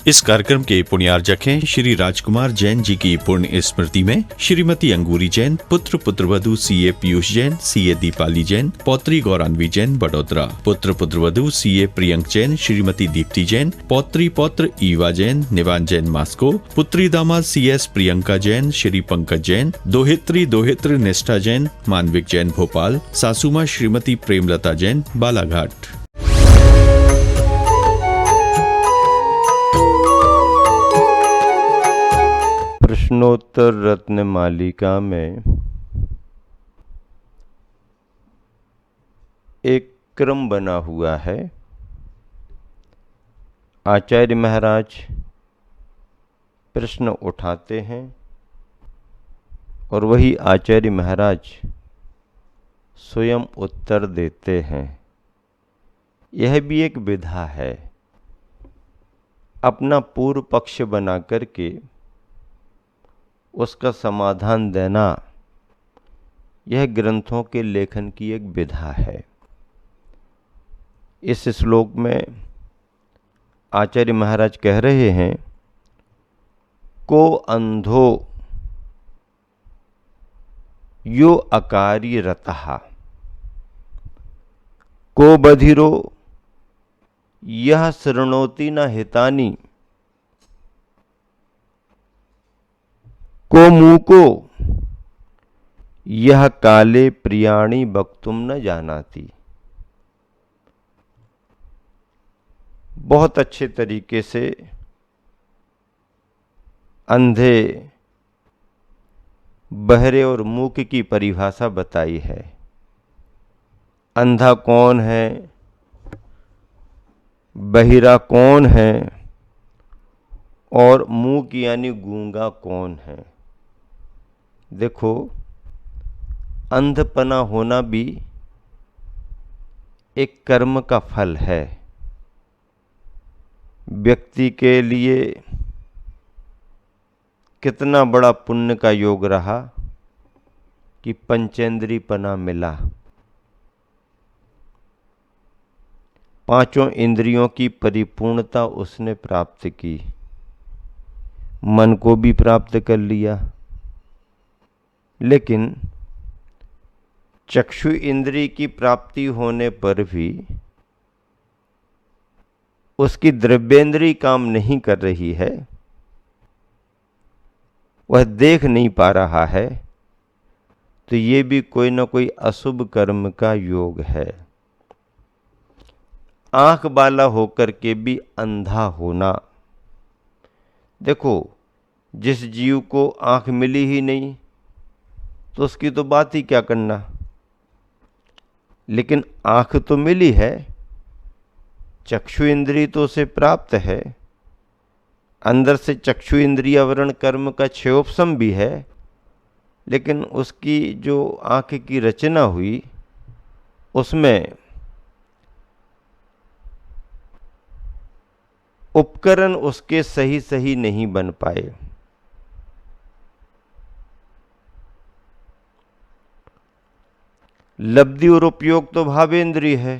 इस कार्यक्रम के पुण्यार्जक हैं श्री राजकुमार जैन जी की पुण्य स्मृति में श्रीमती अंगूरी जैन, पुत्र पुत्रवधू सीए पीयूष जैन, सीए दीपाली जैन, पौत्री गौरान्वी जैन बड़ोदरा, पुत्र पुत्रवधू सीए प्रियंक जैन, श्रीमती दीप्ति जैन, पौत्री पौत्र ईवा जैन, निवान जैन मास्को, पुत्री दामाद सीएस प्रियंका जैन, श्री पंकज जैन, दोहित्री दोहित्र निष्ठा जैन, मानविक जैन भोपाल, सासुमा श्रीमती प्रेमलता जैन बालाघाट। प्रश्नोत्तर रत्न मालिका में एक क्रम बना हुआ है। आचार्य महाराज प्रश्न उठाते हैं और वही आचार्य महाराज स्वयं उत्तर देते हैं। यह भी एक विधा है। अपना पूर्व पक्ष बना करके उसका समाधान देना, यह ग्रंथों के लेखन की एक विधा है। इस श्लोक में आचार्य महाराज कह रहे हैं, को अंधो यो अकारी रतः, को बधिरो यह शृणोति न हितानि, को मूको यह काले प्रियाणि वक्तुम न जानाति। बहुत अच्छे तरीके से अंधे, बहरे और मूक की परिभाषा बताई है। अंधा कौन है, बहिरा कौन है और मूक यानी गूंगा कौन है। देखो, अंधपना होना भी एक कर्म का फल है। व्यक्ति के लिए कितना बड़ा पुण्य का योग रहा कि पंचेंद्रियपना मिला। पांचों इंद्रियों की परिपूर्णता उसने प्राप्त की। मन को भी प्राप्त कर लिया, लेकिन चक्षु इंद्रिय की प्राप्ति होने पर भी उसकी द्रव्येंद्रिय काम नहीं कर रही है, वह देख नहीं पा रहा है, तो ये भी कोई ना कोई अशुभ कर्म का योग है। आंख वाला होकर के भी अंधा होना। देखो, जिस जीव को आंख मिली ही नहीं तो उसकी तो बात ही क्या करना, लेकिन आंख तो मिली है, चक्षु इंद्रिय तो उसे प्राप्त है, अंदर से चक्षु इंद्रिय आवरण कर्म का क्षयोपशम भी है, लेकिन उसकी जो आंख की रचना हुई उसमें उपकरण उसके सही सही नहीं बन पाए। लब्धि और उपयोग तो भावेंद्रिय है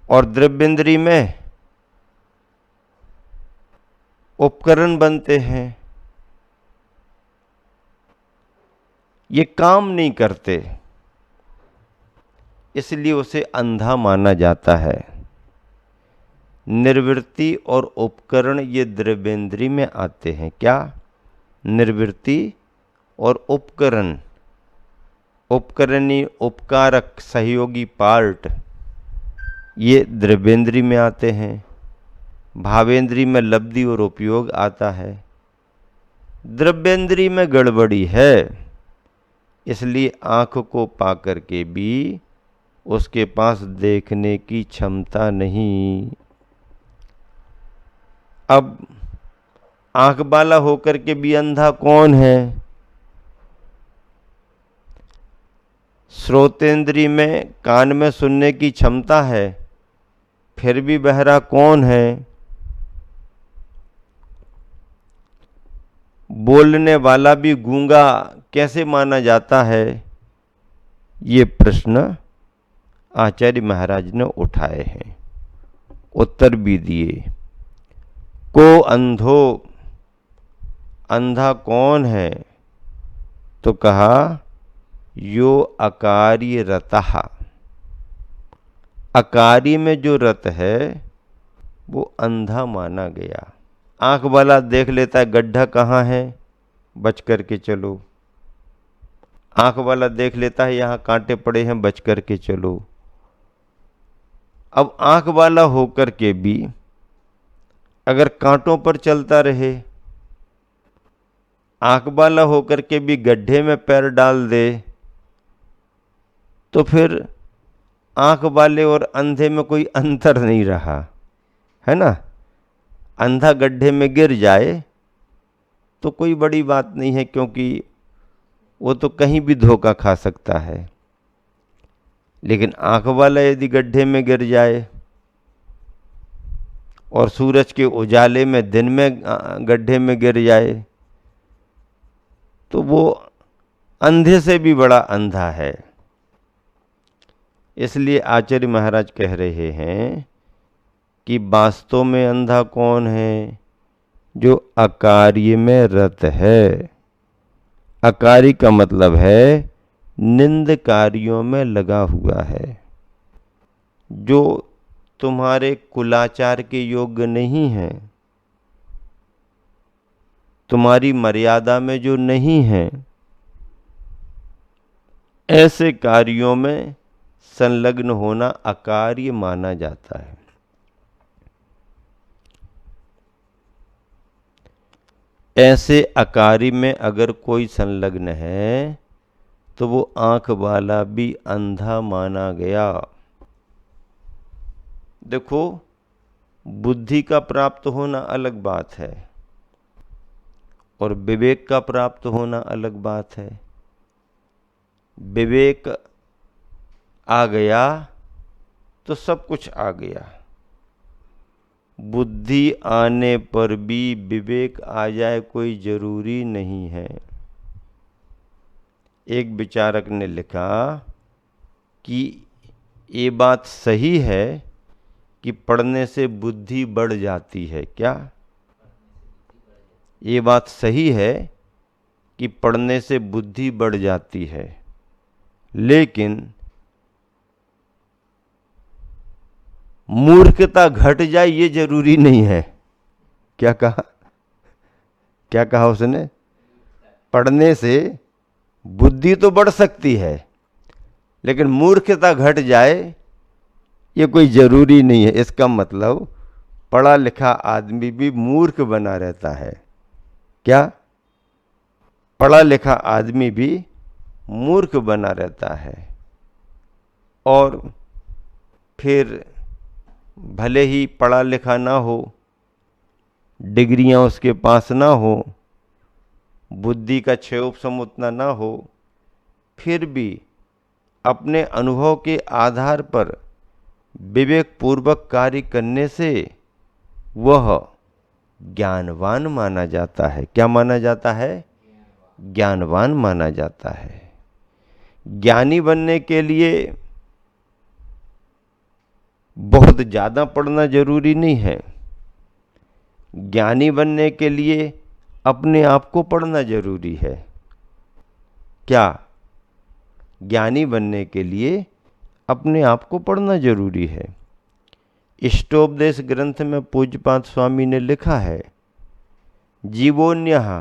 और द्रव्येंद्रिय में उपकरण बनते हैं। ये काम नहीं करते, इसलिए उसे अंधा माना जाता है। निर्वृत्ति और उपकरण ये द्रव्येंद्रिय में आते हैं। क्या? निर्वृत्ति और उपकरण। उपकरणी, उपकारक, सहयोगी पार्ट, ये द्रव्येंद्रिय में आते हैं। भावेंद्रिय में लब्धि और उपयोग आता है। द्रव्येंद्रिय में गड़बड़ी है, इसलिए आंख को पाकर के भी उसके पास देखने की क्षमता नहीं। अब आंख वाला होकर के भी अंधा कौन है? श्रोतेंद्रिय में, कान में सुनने की क्षमता है, फिर भी बहरा कौन है? बोलने वाला भी गूंगा कैसे माना जाता है? ये प्रश्न आचार्य महाराज ने उठाए हैं। उत्तर भी दिए। को अंधो, अंधा कौन है? तो कहा यो अकार्य रतः। अकारी में जो रत है वो अंधा माना गया। आंख वाला देख लेता है गड्ढा कहाँ है, बच करके चलो। आंख वाला देख लेता है यहाँ कांटे पड़े हैं, बच करके चलो। अब आंख वाला होकर के भी अगर कांटों पर चलता रहे, आंख वाला होकर के भी गड्ढे में पैर डाल दे, तो फिर आंख वाले और अंधे में कोई अंतर नहीं रहा, है ना। अंधा गड्ढे में गिर जाए तो कोई बड़ी बात नहीं है, क्योंकि वो तो कहीं भी धोखा खा सकता है। लेकिन आंख वाला यदि गड्ढे में गिर जाए और सूरज के उजाले में दिन में गड्ढे में गिर जाए, तो वो अंधे से भी बड़ा अंधा है। इसलिए आचार्य महाराज कह रहे हैं कि वास्तव में अंधा कौन है? जो अकार्य में रत है। अकारी का मतलब है निंद कार्यों में लगा हुआ है, जो तुम्हारे कुलाचार के योग्य नहीं है, तुम्हारी मर्यादा में जो नहीं है, ऐसे कार्यों में संलग्न होना अकार्य माना जाता है। ऐसे अकारी में अगर कोई संलग्न है तो वो आंख वाला भी अंधा माना गया। देखो, बुद्धि का प्राप्त होना अलग बात है और विवेक का प्राप्त होना अलग बात है। विवेक आ गया तो सब कुछ आ गया। बुद्धि आने पर भी विवेक आ जाए कोई जरूरी नहीं है। एक विचारक ने लिखा कि ये बात सही है कि पढ़ने से बुद्धि बढ़ जाती है। क्या ये बात सही है कि पढ़ने से बुद्धि बढ़ जाती है, लेकिन मूर्खता घट जाए ये जरूरी नहीं है। क्या कहा? क्या कहा उसने? पढ़ने से बुद्धि तो बढ़ सकती है, लेकिन मूर्खता घट जाए ये कोई जरूरी नहीं है। इसका मतलब पढ़ा लिखा आदमी भी मूर्ख बना रहता है। क्या? पढ़ा लिखा आदमी भी मूर्ख बना रहता है। और फिर भले ही पढ़ा लिखा ना हो, डिग्रियां उसके पास ना हो, बुद्धि का क्षयोपशम उतना ना हो, फिर भी अपने अनुभव के आधार पर विवेक पूर्वक कार्य करने से वह ज्ञानवान माना जाता है। क्या माना जाता है? ज्ञानवान माना जाता है। ज्ञानी बनने के लिए बहुत ज़्यादा पढ़ना जरूरी नहीं है। ज्ञानी बनने के लिए अपने आप को पढ़ना जरूरी है। क्या? ज्ञानी बनने के लिए अपने आप को पढ़ना जरूरी है। इष्टोपदेश ग्रंथ में पूज्यपाद स्वामी ने लिखा है, जीवोन्यः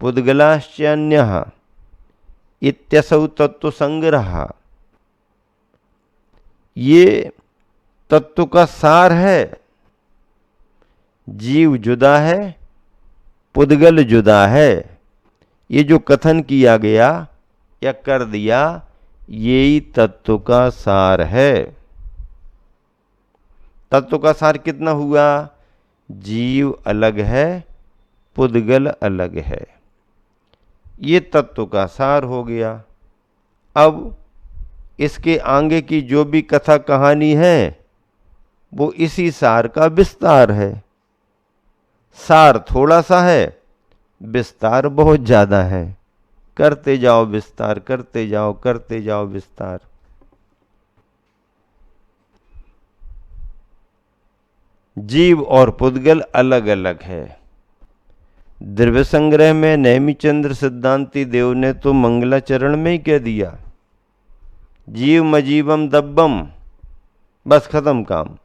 पुद्गलाश्चान्यः इत्यसौ तत्व संग्रह। ये तत्व का सार है। जीव जुदा है, पुद्गल जुदा है। ये जो कथन किया गया या कर दिया, यही तत्व का सार है। तत्व का सार कितना हुआ? जीव अलग है, पुद्गल अलग है। ये तत्व का सार हो गया। अब इसके आगे की जो भी कथा कहानी है वो इसी सार का विस्तार है। सार थोड़ा सा है, विस्तार बहुत ज्यादा है। करते जाओ विस्तार, करते जाओ, करते जाओ विस्तार। जीव और पुद्गल अलग अलग है। द्रव्य संग्रह में नेमिचंद्र सिद्धांति देव ने तो मंगलाचरण में ही कह दिया, जीव मजीवम दब्बम, बस खत्म काम।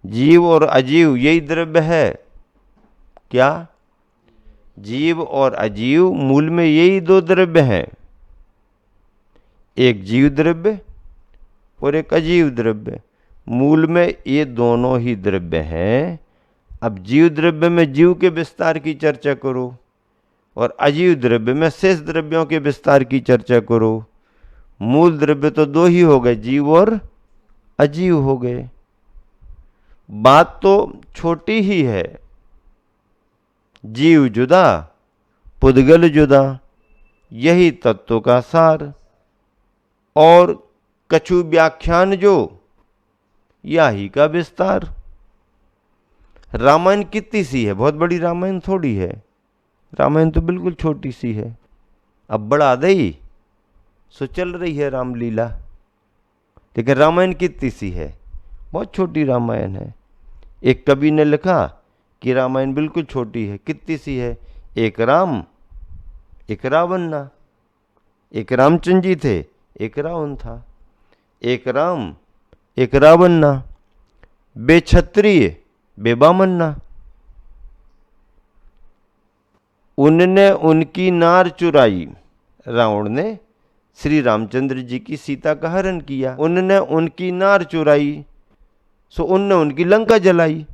जीव और अजीव यही द्रव्य है। क्या? जीव और अजीव मूल में यही दो द्रव्य हैं, एक जीव द्रव्य और एक अजीव द्रव्य। मूल में ये दोनों ही द्रव्य हैं। अब जीव द्रव्य में जीव के विस्तार की चर्चा करो और अजीव द्रव्य में शेष द्रव्यों के विस्तार की चर्चा करो। मूल द्रव्य तो दो ही हो गए, जीव और अजीव हो गए। बात तो छोटी ही है, जीव जुदा पुद्गल जुदा, यही तत्व का सार। और कछु व्याख्यान जो, यही का विस्तार। रामायण कितनी सी है, बहुत बड़ी रामायण थोड़ी है, रामायण तो बिल्कुल छोटी सी है। अब बढ़ा दई सो चल रही है रामलीला, लेकिन रामायण कितनी सी है, बहुत छोटी रामायण है। एक कवि ने लिखा कि रामायण बिल्कुल छोटी है, कितनी सी है, एक राम एक रावण ना, एक रामचंद्र जी थे एक रावण था, एक राम एक रावण ना, बे क्षत्रिय बे बामन ना। उनने उनकी नार चुराई, रावण ने श्री रामचंद्र जी की सीता का हरण किया। उनने उनकी नार चुराई, सो उनने उनकी लंका जलाई।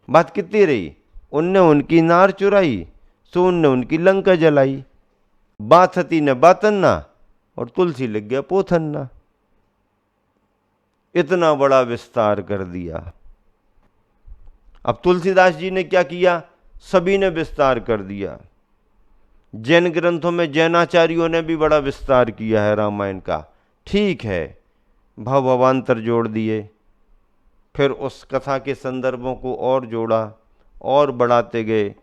बात कितनी रही, उनने उनकी नार चुराई सो उनने उनकी लंका जलाई। बात हती न बातन्ना और तुलसी लग गया पोथन्ना। इतना बड़ा विस्तार कर दिया। अब तुलसीदास जी ने क्या किया, सभी ने विस्तार कर दिया। जैन ग्रंथों में जैनाचार्यों ने भी बड़ा विस्तार किया है रामायण का, ठीक है, भवांतर जोड़ दिए, फिर उस कथा के संदर्भों को और जोड़ा और बढ़ाते गए।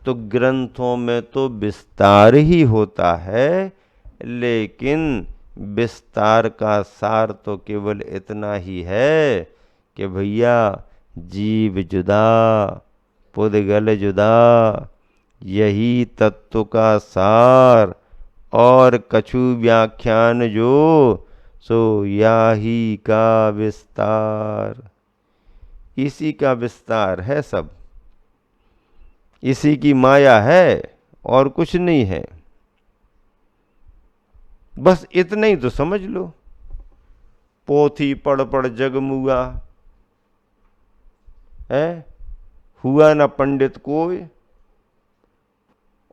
तो ग्रंथों में तो विस्तार ही होता है, लेकिन विस्तार का सार तो केवल इतना ही है कि भैया जीव जुदा पुद्गल जुदा, यही तत्व का सार। और कछु व्याख्यान जो, सो याही का विस्तार। इसी का विस्तार है सब, इसी की माया है और कुछ नहीं है। बस इतना ही तो समझ लो। पोथी पढ़ पढ़ जग मुआ है, हुआ न पंडित कोई,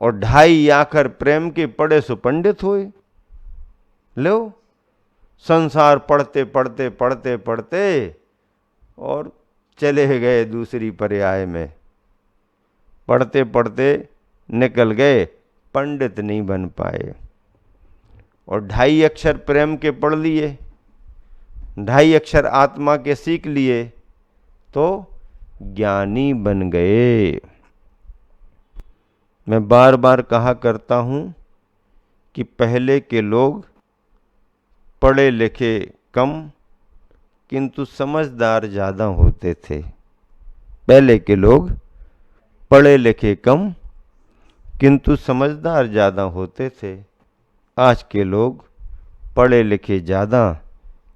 और 2.5 आखर प्रेम के पढ़े सो पंडित होए। लो, संसार पढ़ते पढ़ते पढ़ते पढ़ते और चले गए दूसरी पर्याय में, पढ़ते पढ़ते निकल गए, पंडित नहीं बन पाए। और 2.5 अक्षर प्रेम के पढ़ लिए, 2.5 अक्षर आत्मा के सीख लिए, तो ज्ञानी बन गए। मैं बार बार कहा करता हूं कि पहले के लोग पढ़े लिखे कम किंतु समझदार ज़्यादा होते थे। पहले के लोग पढ़े लिखे कम किंतु समझदार ज़्यादा होते थे। आज के लोग पढ़े लिखे ज़्यादा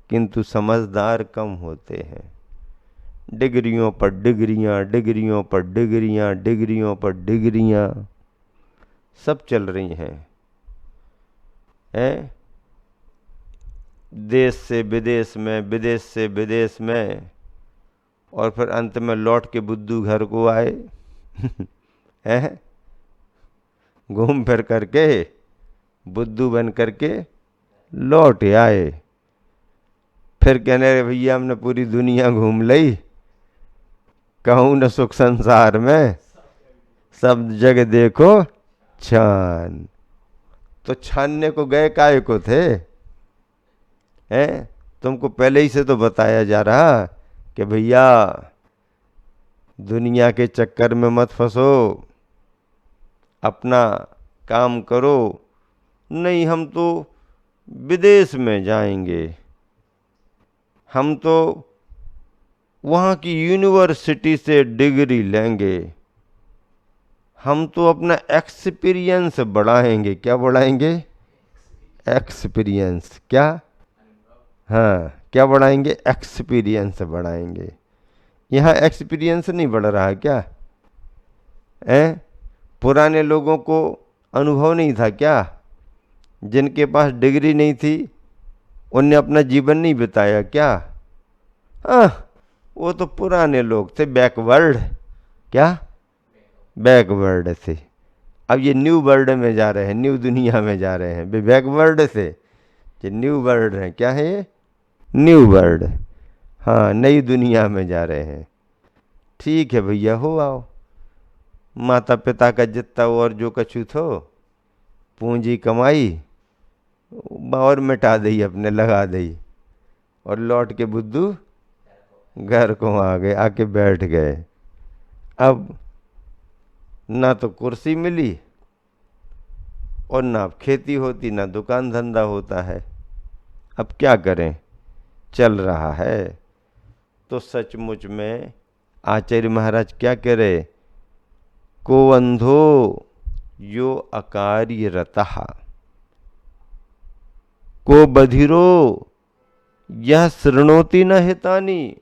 किंतु समझदार कम होते हैं। डिग्रियों पर डिग्रियां, डिग्रियों पर डिग्रियां, डिग्रियों पर डिग्रियां सब चल रही हैं। देश से विदेश में, विदेश से विदेश में, और फिर अंत में लौट के बुद्धू घर को आए हैं, घूम फिर करके बुद्धू बन करके लौट आए। फिर कहने रहे भैया हमने पूरी दुनिया घूम ली, कहूँ न सुख संसार में, सब जगह देखो छान। तो छानने को गए काहे को थे? हैं, तुमको पहले ही से तो बताया जा रहा कि भैया दुनिया के चक्कर में मत फंसो, अपना काम करो। नहीं, हम तो विदेश में जाएंगे, हम तो वहाँ की यूनिवर्सिटी से डिग्री लेंगे, हम तो अपना एक्सपीरियंस बढ़ाएंगे। क्या बढ़ाएंगे? एक्सपीरियंस। क्या? हाँ, क्या बढ़ाएंगे? एक्सपीरियंस बढ़ाएंगे। यहाँ एक्सपीरियंस नहीं बढ़ रहा क्या? पुराने लोगों को अनुभव नहीं था क्या? जिनके पास डिग्री नहीं थी उनने अपना जीवन नहीं बिताया क्या? वो तो पुराने लोग थे, बैकवर्ड। क्या? बैकवर्ड थे। अब ये न्यू वर्ल्ड में जा रहे हैं, न्यू दुनिया में जा रहे हैं। बैकवर्ड से ये न्यू वर्ल्ड है। क्या है ये? New world. हाँ, नई दुनिया में जा रहे हैं। ठीक है भैया, हो आओ। माता पिता का जितना और जो कछु थो पूंजी कमाई और मिटा दी, अपने लगा दी, और लौट के बुद्धू घर को आ गए, आके बैठ गए। अब ना तो कुर्सी मिली और ना खेती होती, ना दुकान धंधा होता है। अब क्या करें? चल रहा है। तो सचमुच में आचार्य महाराज क्या कह रहे? को अंधो यो अकार्य रतः, को बधिरो यह शृणोति न हितानि।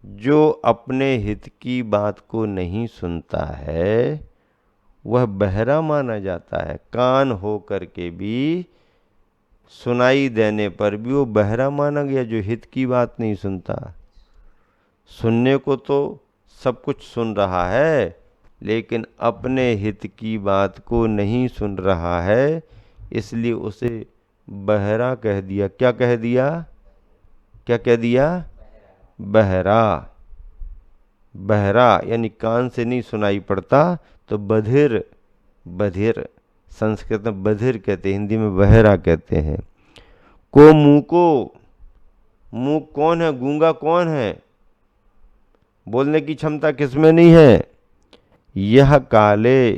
जो अपने हित की बात को नहीं सुनता है वह बहरा माना जाता है। कान हो करके भी, सुनाई देने पर भी वो बहरा माना गया, जो हित की बात नहीं सुनता। सुनने को तो सब कुछ सुन रहा है, लेकिन अपने हित की बात को नहीं सुन रहा है, इसलिए उसे बहरा कह दिया। क्या कह दिया? क्या कह दिया? बहरा। बहरा यानी कान से नहीं सुनाई पड़ता, तो बधिर। बधिर संस्कृत में बधिर कहते हैं, हिंदी में बहरा कहते हैं। को मुँह को, मुँह कौन है? गूंगा कौन है? बोलने की क्षमता किसमें नहीं है? यह काले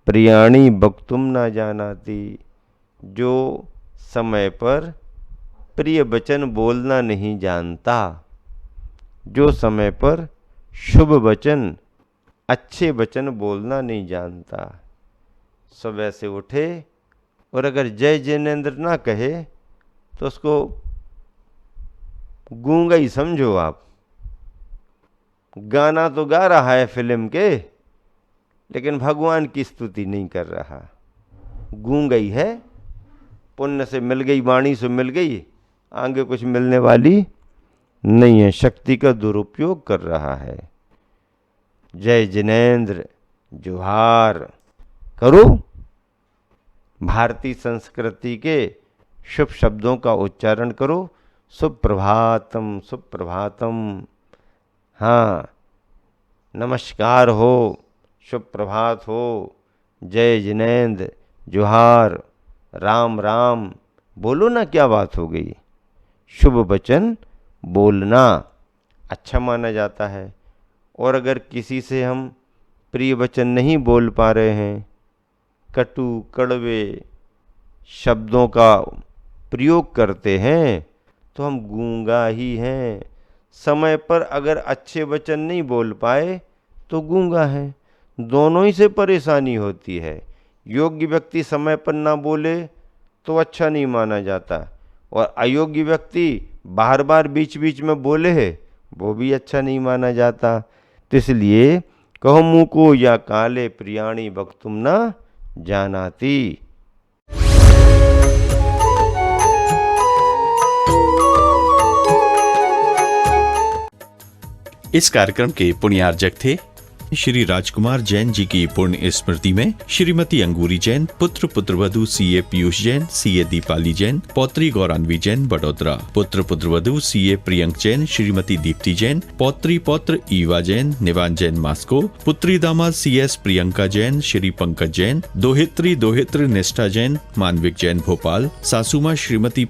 प्रियाणी वक्तुम ना जानाति। जो समय पर प्रिय वचन बोलना नहीं जानता, जो समय पर शुभ वचन, अच्छे वचन बोलना नहीं जानता। सुबह से उठे और अगर जय जिनेंद्र ना कहे तो उसको गूंगा ही समझो आप। गाना तो गा रहा है फिल्म के, लेकिन भगवान की स्तुति नहीं कर रहा। गूंगा ही है। पुण्य से मिल गई, वाणी से मिल गई, आगे कुछ मिलने वाली नहीं है। शक्ति का दुरुपयोग कर रहा है। जय जिनेंद्र, जोहार करो। भारतीय संस्कृति के शुभ शब्दों का उच्चारण करो। सुप्रभातम, सुप्रभातम। हाँ, नमस्कार हो, शुभ प्रभात हो, जय जिनेंद्र, जोहार, राम राम बोलो ना। क्या बात हो गई? शुभ वचन बोलना अच्छा माना जाता है। और अगर किसी से हम प्रिय वचन नहीं बोल पा रहे हैं, कटु कड़वे शब्दों का प्रयोग करते हैं, तो हम गूंगा ही हैं। समय पर अगर अच्छे वचन नहीं बोल पाए तो गूंगा है। दोनों ही से परेशानी होती है। योग्य व्यक्ति समय पर ना बोले तो अच्छा नहीं माना जाता, और अयोग्य व्यक्ति बार बार बीच बीच में बोले है वो भी अच्छा नहीं माना जाता। तो इसलिए कहो मुँह को या काले प्रियाणी वक्तुम ना जानाति। इस कार्यक्रम के पुण्यार्जक थे श्री राजकुमार जैन जी की पुण्य स्मृति में श्रीमती अंगूरी जैन, पुत्र पुत्रवधू सीए पीयूष जैन, सीए दीपाली जैन, पौत्री गौरान्वी जैन बड़ोदरा, पुत्र पुत्रवधू सीए प्रियंक जैन, श्रीमती दीप्ति जैन, पौत्री पौत्र ईवा जैन, निवान जैन मास्को, पुत्री दामाद सीएस प्रियंका जैन, श्री पंकज जैन, दोहित्री दोहित्र निष्ठा जैन, मानविक जैन भोपाल, सासुमा श्रीमती